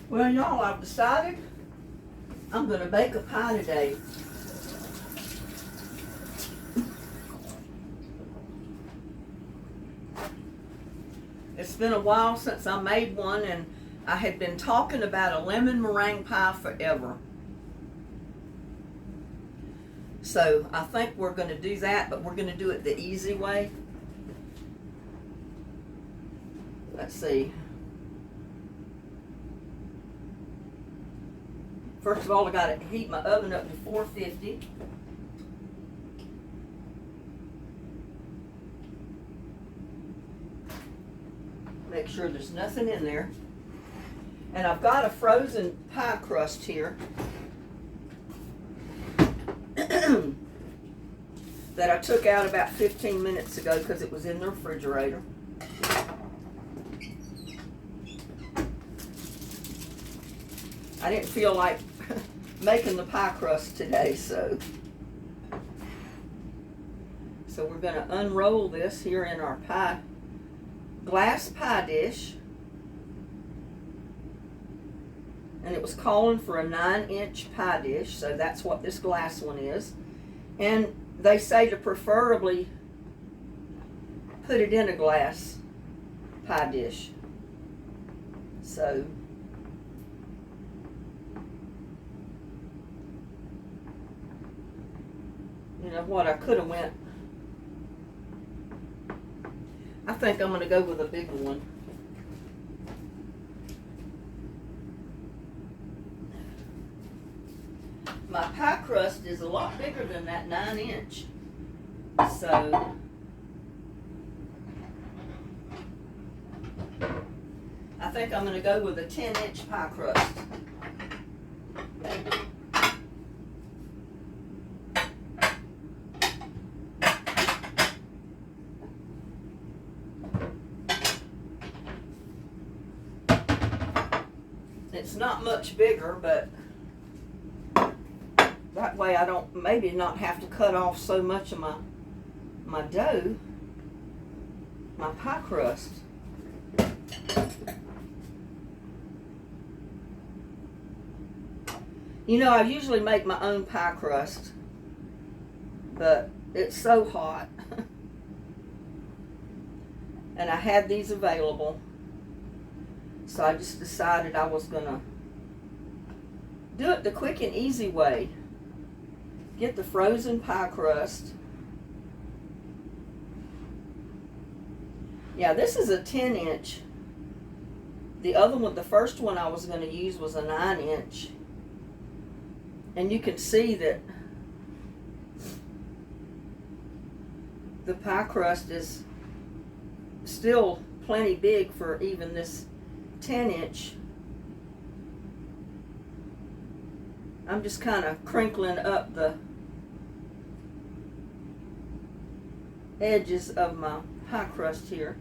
Well, y'all, I've decided I'm going to bake a pie today. It's been a while since I made one, and I had been talking about a lemon meringue pie forever. So I think we're going to do that, but we're going to do it the easy way. Let's see. First of all, I got to heat my oven up to 450. Make sure there's nothing in there. And I've got a frozen pie crust here that I took out about 15 minutes ago because it was in the refrigerator. I didn't feel like making the pie crust today, so we're going to unroll this here in our glass pie dish. And it was calling for a 9-inch pie dish, so that's what this glass one is. And they say to preferably put it in a glass pie dish. So you know what, I could have went. I think I'm going to go with a bigger one. My pie crust is a lot bigger than that 9-inch. So I think I'm going to go with a 10-inch pie crust. It's not much bigger, but that way I don't maybe not have to cut off so much of my dough, my pie crust. You know, I usually make my own pie crust, but it's so hot. And I had these available. So I just decided I was going to do it the quick and easy way. Get the frozen pie crust. Yeah, this is a 10-inch. The other one, the first one I was going to use was a 9-inch. And you can see that the pie crust is still plenty big for even this 10-inch. I'm just kind of crinkling up the edges of my pie crust here.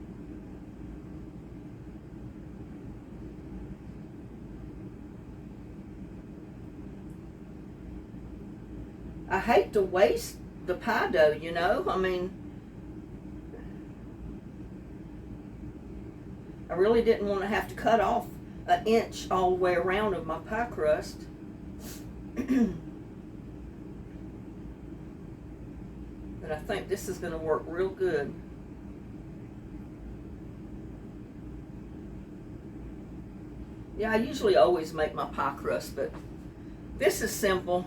I hate to waste the pie dough, you know. I mean, I really didn't want to have to cut off an inch all the way around of my pie crust. But I think this is going to work real good. Yeah, I usually always make my pie crust, but this is simple.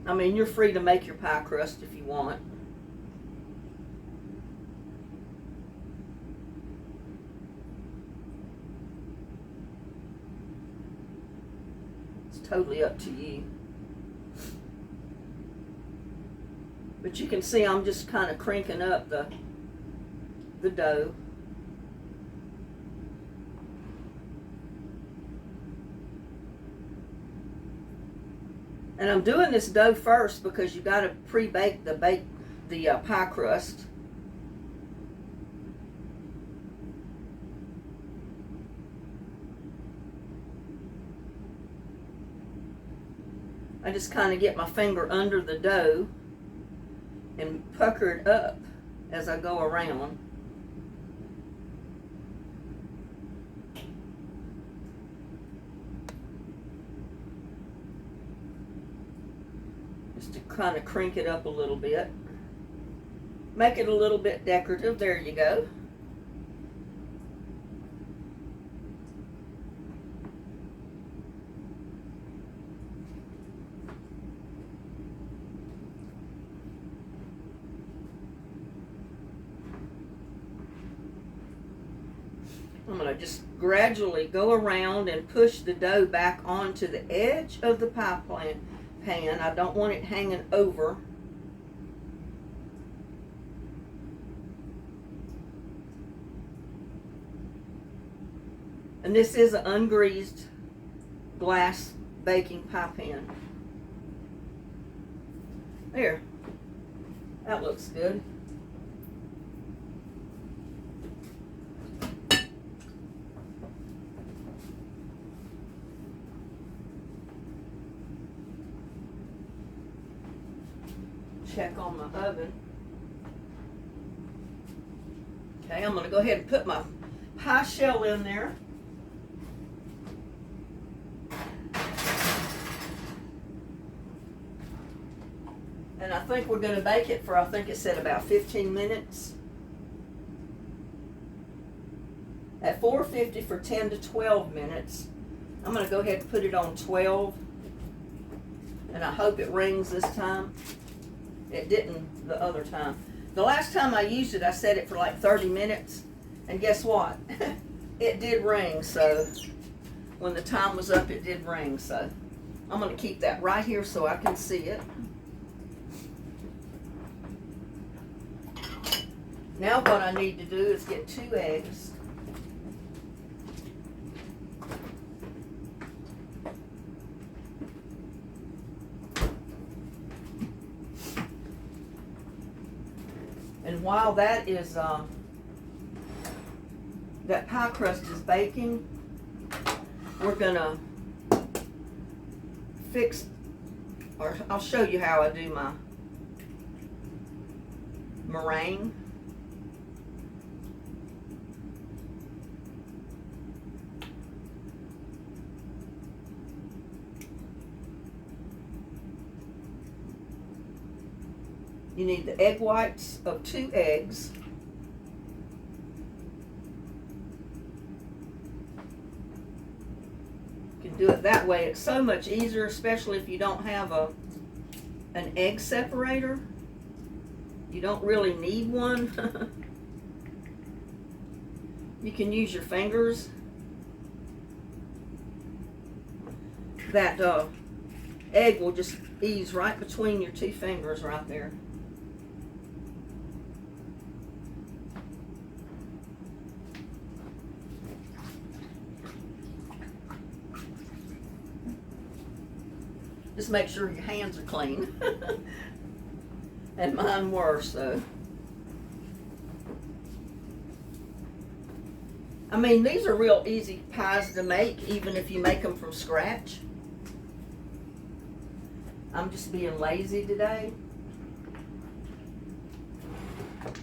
I mean, you're free to make your pie crust if you want. It's totally up to you. But you can see I'm just kind of cranking up the dough. And I'm doing this dough first because you got to pre-bake the pie crust. I just kind of get my finger under the dough and pucker it up as I go around. kind of crink it up a little bit. Make it a little bit decorative. There you go. I'm going to just gradually go around and push the dough back onto the edge of the pie pan. I don't want it hanging over. And this is an ungreased glass baking pie pan. There. That looks good. Check on my oven. Okay, I'm going to go ahead and put my pie shell in there. And I think we're going to bake it for, I think it said about 15 minutes. At 450 for 10 to 12 minutes. I'm going to go ahead and put it on 12. And I hope it rings this time. It didn't the other time. The last time I used it, I set it for like 30 minutes. And guess what? It did ring. So when the time was up, it did ring. So I'm going to keep that right here so I can see it. Now what I need to do is get 2 eggs. And while that is, that pie crust is baking, we're gonna fix, or I'll show you how I do my meringue. You need the egg whites of 2 eggs. You can do it that way. It's so much easier, especially if you don't have an egg separator. You don't really need one. You can use your fingers. That egg will just ease right between your 2 fingers right there. Just make sure your hands are clean. And mine were, so. I mean, these are real easy pies to make, even if you make them from scratch. I'm just being lazy today.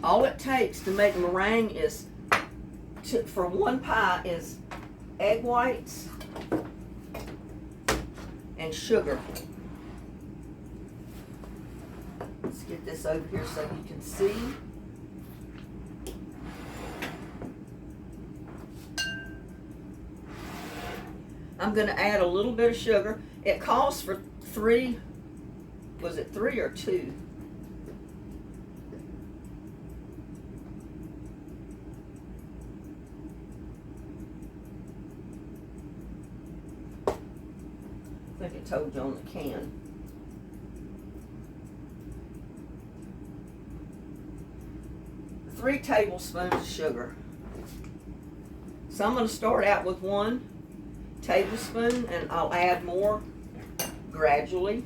All it takes to make meringue is, for one pie, is egg whites and sugar. Let's get this over here so you can see. I'm going to add a little bit of sugar. It calls for 3, was it 3 or 2? I think it told you on the can. Three tablespoons of sugar. So I'm going to start out with 1 tablespoon and I'll add more gradually.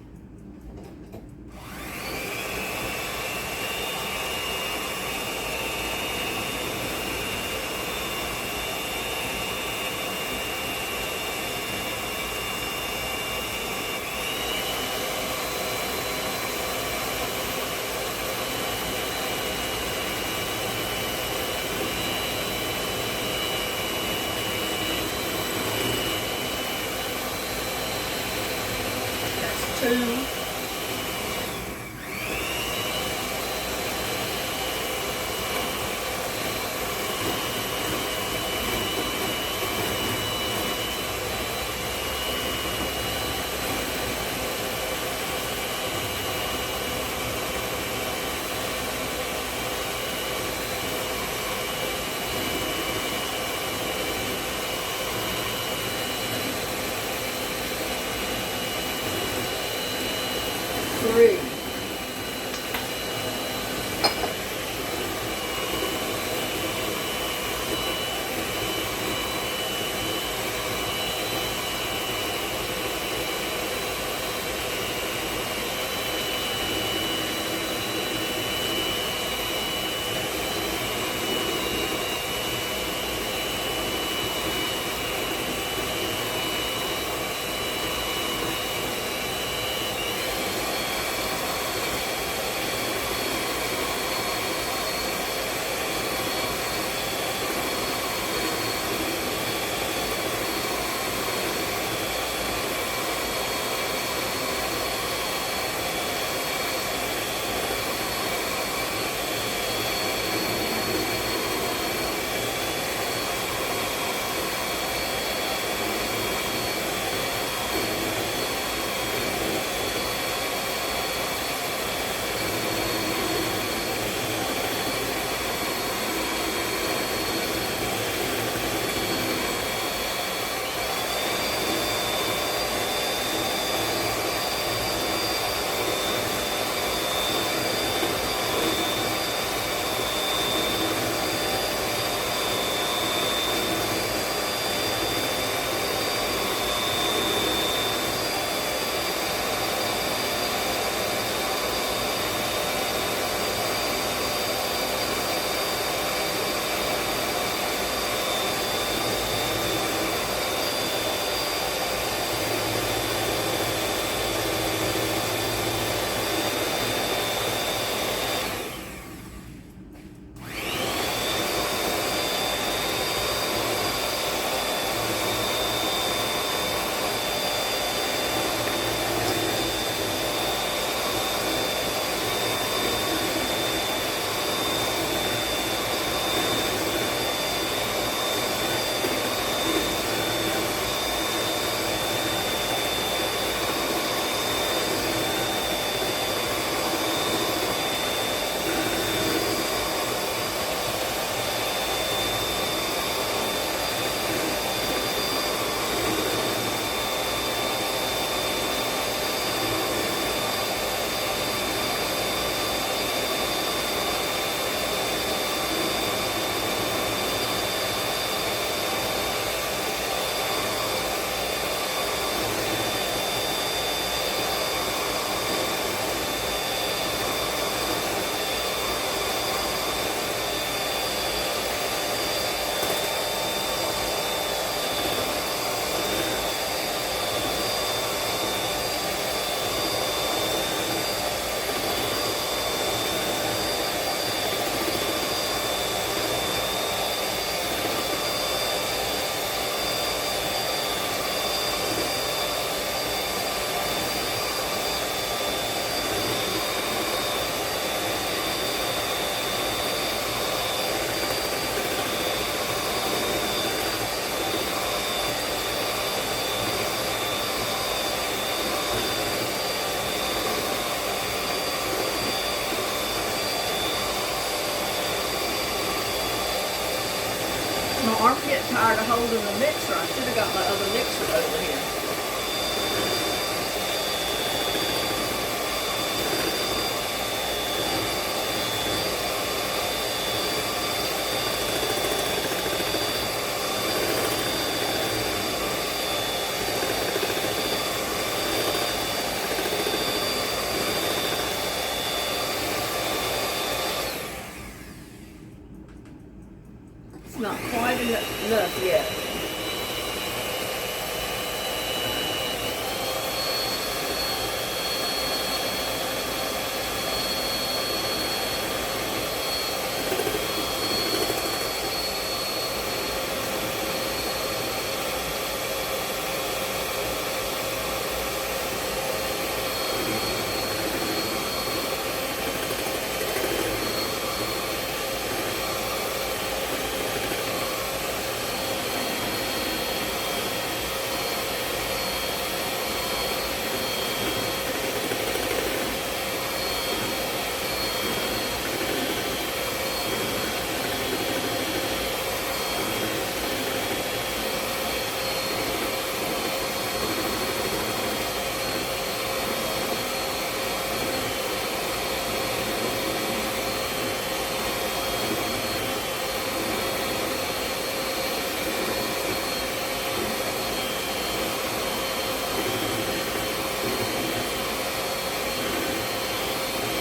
I'm getting tired of holding the mixer. I should have got my other mixer over here. It's not quite enough yet.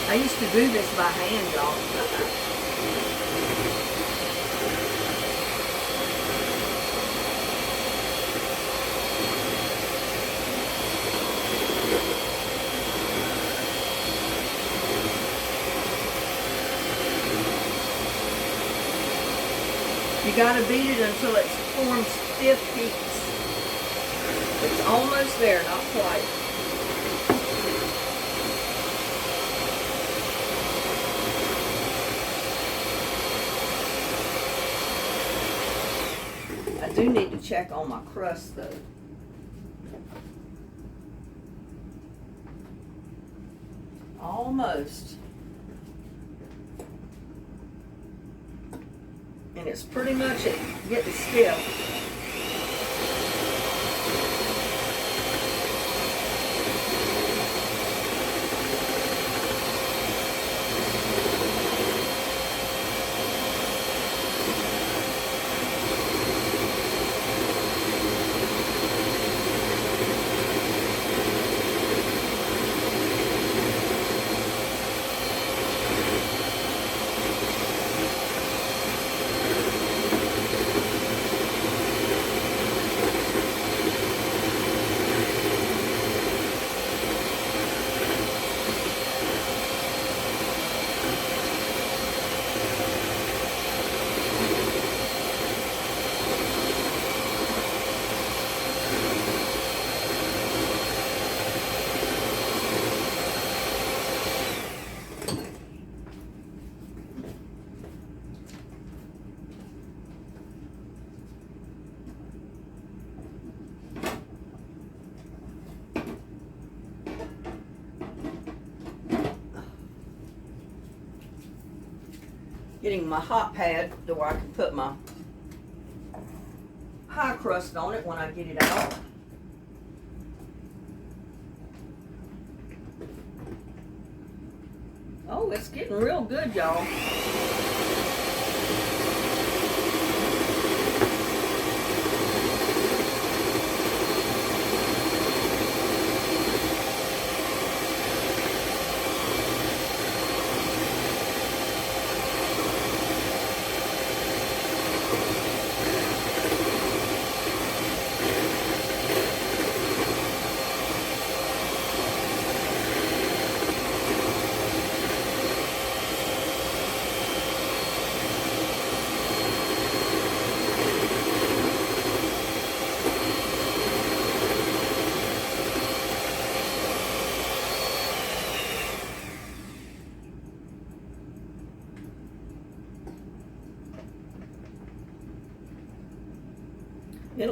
I used to do this by hand, y'all. You gotta beat it until it forms stiff peaks. It's almost there, not quite. I do need to check on my crust though. Almost. And it's pretty much getting stiff. Getting my hot pad to where I can put my pie crust on it when I get it out. Oh, it's getting real good, y'all.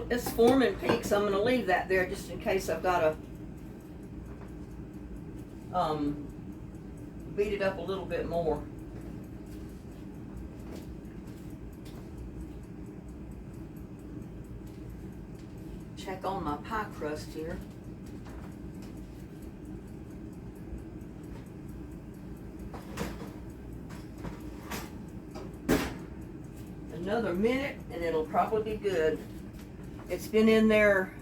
It's forming peaks. I'm going to leave that there just in case I've got to beat it up a little bit more. Check on my pie crust here. Another minute and it'll probably be good. It's been in there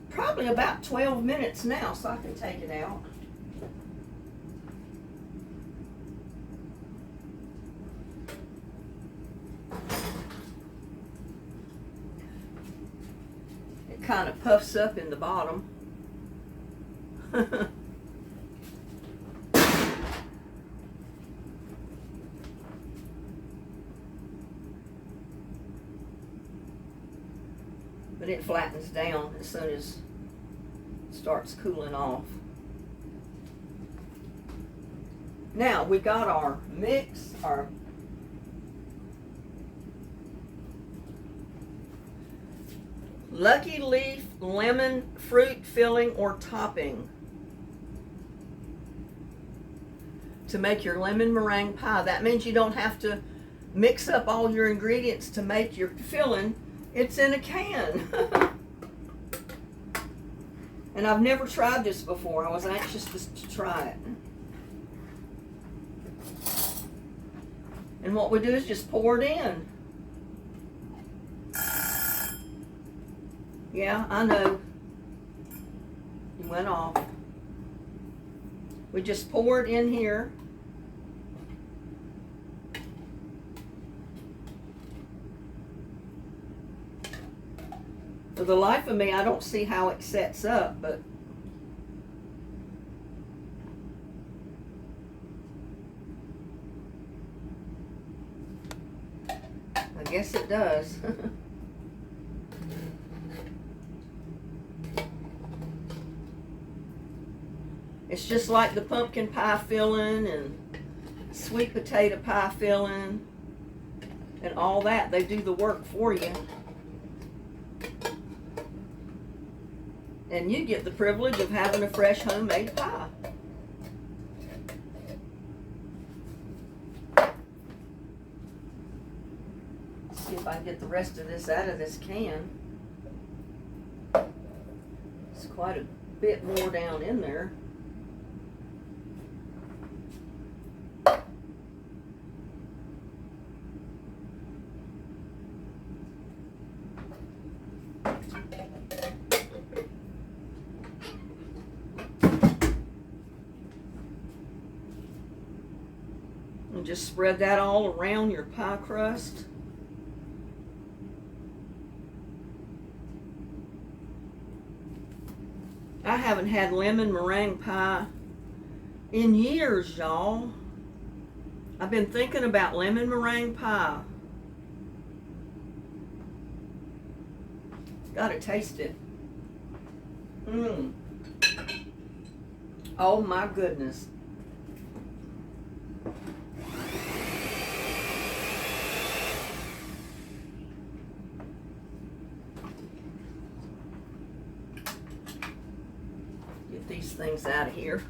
probably about 12 minutes now, so I can take it out. It kind of puffs up in the bottom. But it flattens down as soon as it starts cooling off. Now we got our mix, our Lucky Leaf lemon fruit filling or topping to make your lemon meringue pie. That means you don't have to mix up all your ingredients to make your filling. It's in a can. And I've never tried this before. I was anxious to try it. And what we do is just pour it in. Yeah, I know. You went off. We just pour it in here. For the life of me, I don't see how it sets up, but I guess it does. It's just like the pumpkin pie filling and sweet potato pie filling and all that. They do the work for you. And you get the privilege of having a fresh homemade pie. Let's see if I can get the rest of this out of this can. It's quite a bit more down in there. And just spread that all around your pie crust. I haven't had lemon meringue pie in years, y'all. I've been thinking about lemon meringue pie. Gotta taste it. Oh my goodness. Get these things out of here.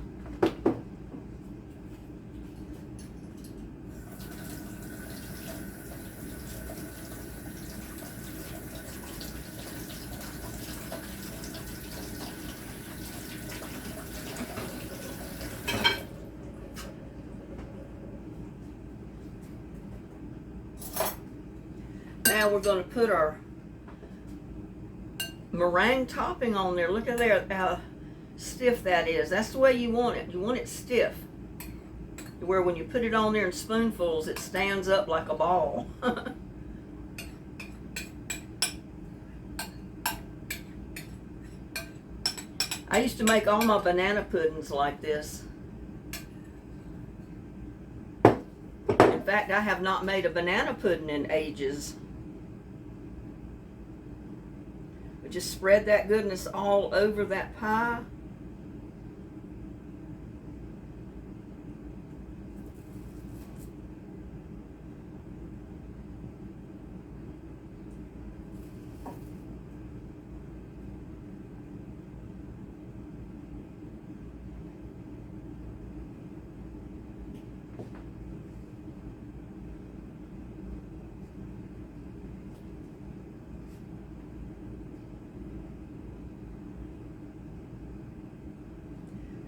Now we're going to put our meringue topping on there. Look at there how stiff that is. That's the way you want it. You want it stiff, where when you put it on there in spoonfuls, it stands up like a ball. I used to make all my banana puddings like this. In fact, I have not made a banana pudding in ages. But just spread that goodness all over that pie.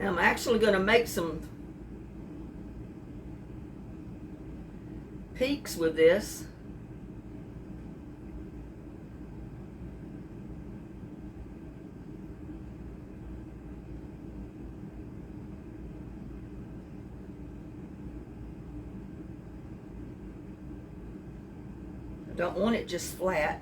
Now I'm actually going to make some peaks with this. I don't want it just flat.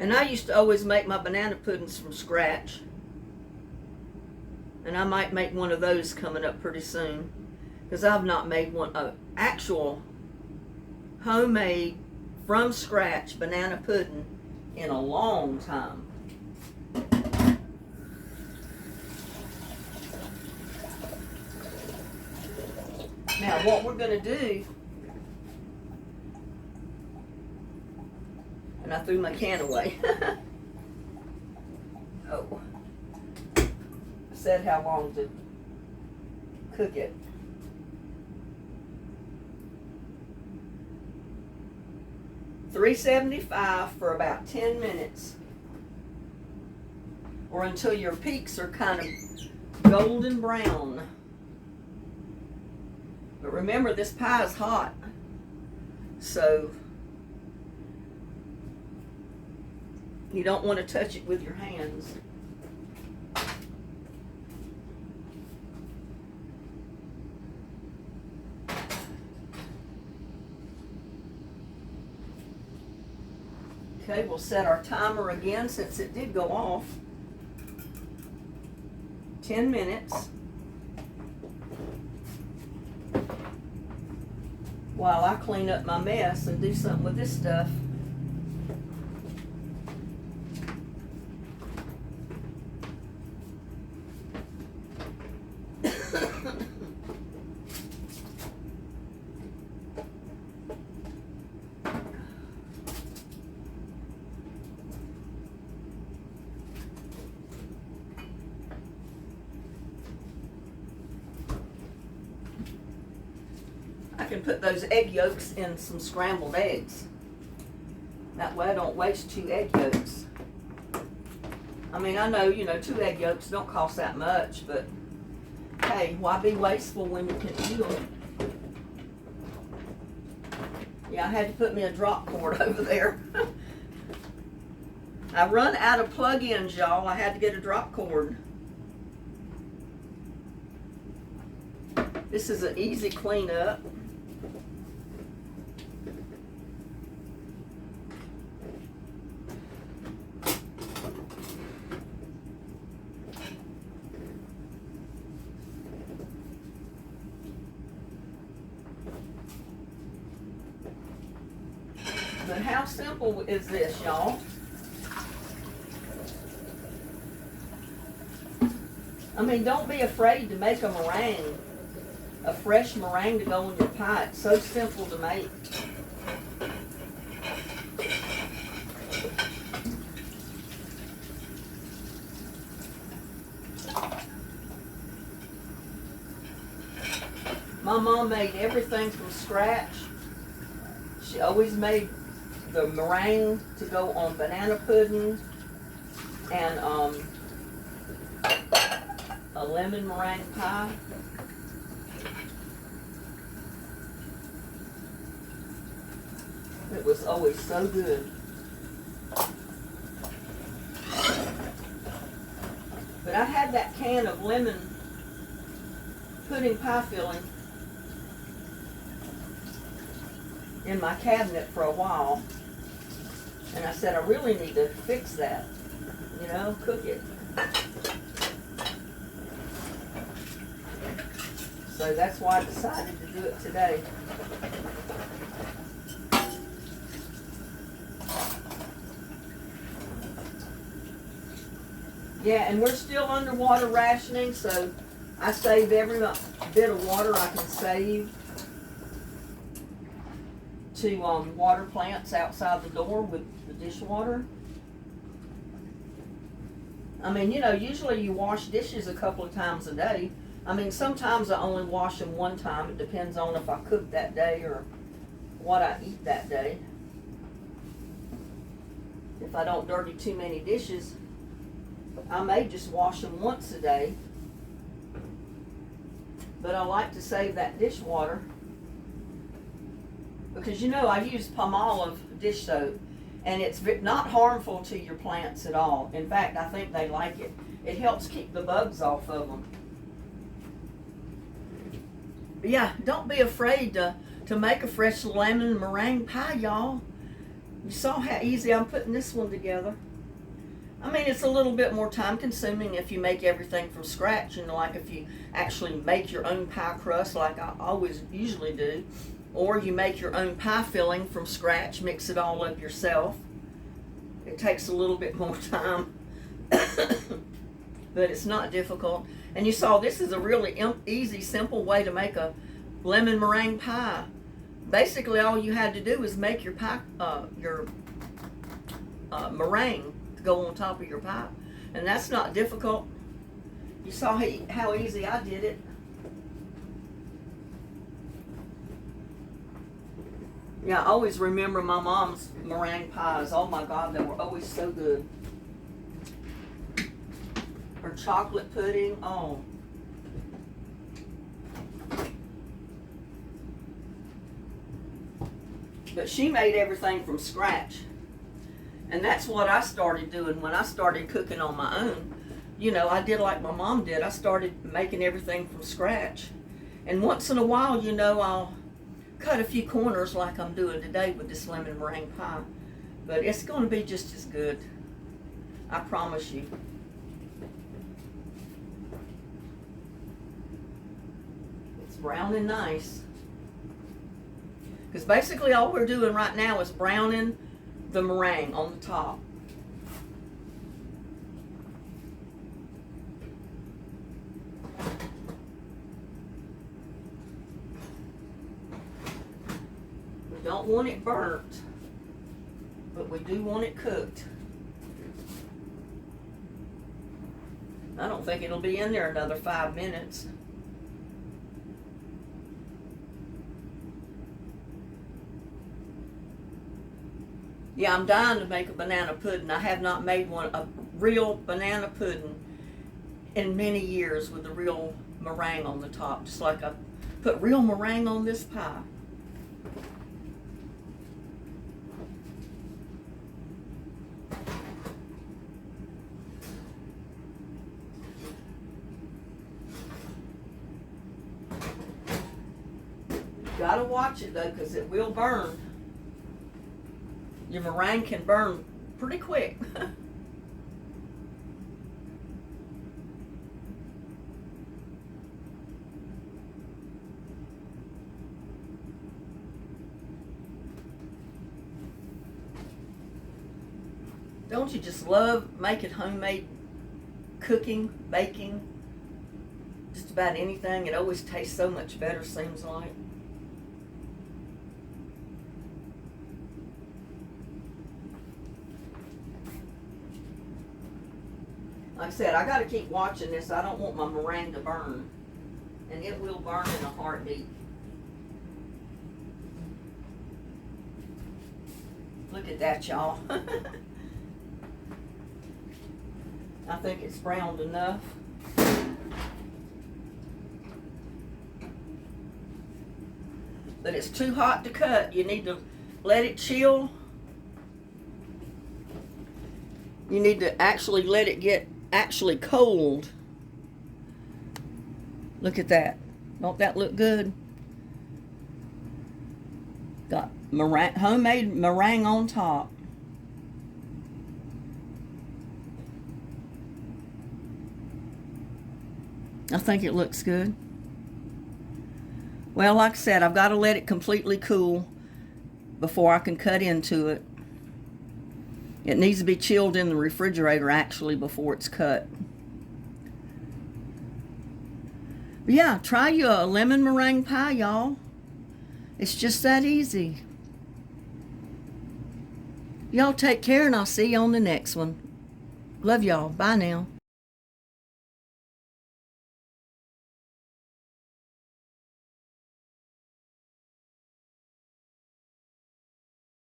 And I used to always make my banana puddings from scratch. And I might make one of those coming up pretty soon. Because I've not made one, actual homemade from scratch banana pudding in a long time. Now what we're going to do, and I threw my can away. Oh. I said how long to cook it. $375 for about 10 minutes. Or until your peaks are kind of golden brown. But remember, this pie is hot. So you don't want to touch it with your hands. Okay, we'll set our timer again since it did go off. 10 minutes. While I clean up my mess and do something with this stuff. I can put those egg yolks in some scrambled eggs. That way I don't waste 2 egg yolks. I mean, I know, 2 egg yolks don't cost that much, but hey, why be wasteful when you can eat them? Yeah, I had to put me a drop cord over there. I run out of plug-ins, y'all. I had to get a drop cord. This is an easy cleanup. But how simple is this, y'all? I mean, don't be afraid to make a meringue, a fresh meringue to go in your pie. It's so simple to make. My mom made everything from scratch. She always made the meringue to go on banana pudding and a lemon meringue pie. It was always so good. But I had that can of lemon pudding pie filling in my cabinet for a while. And I said, I really need to fix that, cook it. So that's why I decided to do it today. Yeah, and we're still underwater rationing, so I saved every bit of water I can save. to water plants outside the door with the dishwater. I mean, you know, usually you wash dishes a couple of times a day. I mean, sometimes I only wash them one time. It depends on if I cook that day or what I eat that day. If I don't dirty too many dishes, I may just wash them once a day. But I like to save that dishwater because, you know, I use Palmolive dish soap, and it's not harmful to your plants at all. In fact, I think they like it. It helps keep the bugs off of them. But yeah, don't be afraid to make a fresh lemon meringue pie, y'all. You saw how easy I'm putting this one together. I mean, it's a little bit more time consuming if you make everything from scratch, you know, like if you actually make your own pie crust like I always usually do, or you make your own pie filling from scratch, mix it all up yourself. It takes a little bit more time, but it's not difficult. And you saw this is a really easy, simple way to make a lemon meringue pie. Basically, all you had to do was make your pie, meringue to go on top of your pie, and that's not difficult. You saw how easy I did it. Yeah, I always remember my mom's meringue pies. Oh my God, they were always so good. Her chocolate pudding, oh. But she made everything from scratch. And that's what I started doing when I started cooking on my own. You know, I did like my mom did. I started making everything from scratch. And once in a while, you know, I'll cut a few corners like I'm doing today with this lemon meringue pie. But it's going to be just as good. I promise you. It's brown and nice. Because basically all we're doing right now is browning the meringue on the top. We don't want it burnt, but we do want it cooked. I don't think it'll be in there another 5 minutes. Yeah, I'm dying to make a banana pudding. I have not made a real banana pudding in many years with the real meringue on the top, just like I put real meringue on this pie. Gotta watch it though, because it will burn. Your meringue can burn pretty quick. Don't you just love making homemade cooking, baking, just about anything? It always tastes so much better, seems like. Like I said, I got to keep watching this. I don't want my meringue to burn. And it will burn in a heartbeat. Look at that, y'all. I think it's browned enough. But it's too hot to cut. You need to let it chill. You need to actually let it get actually cold. Look at that. Don't that look good? Got meringue, homemade meringue on top. I think it looks good. Well, like I said, I've got to let it completely cool before I can cut into it. It needs to be chilled in the refrigerator actually before it's cut. But yeah, try your lemon meringue pie, y'all. It's just that easy. Y'all take care, and I'll see you on the next one. Love y'all. Bye now.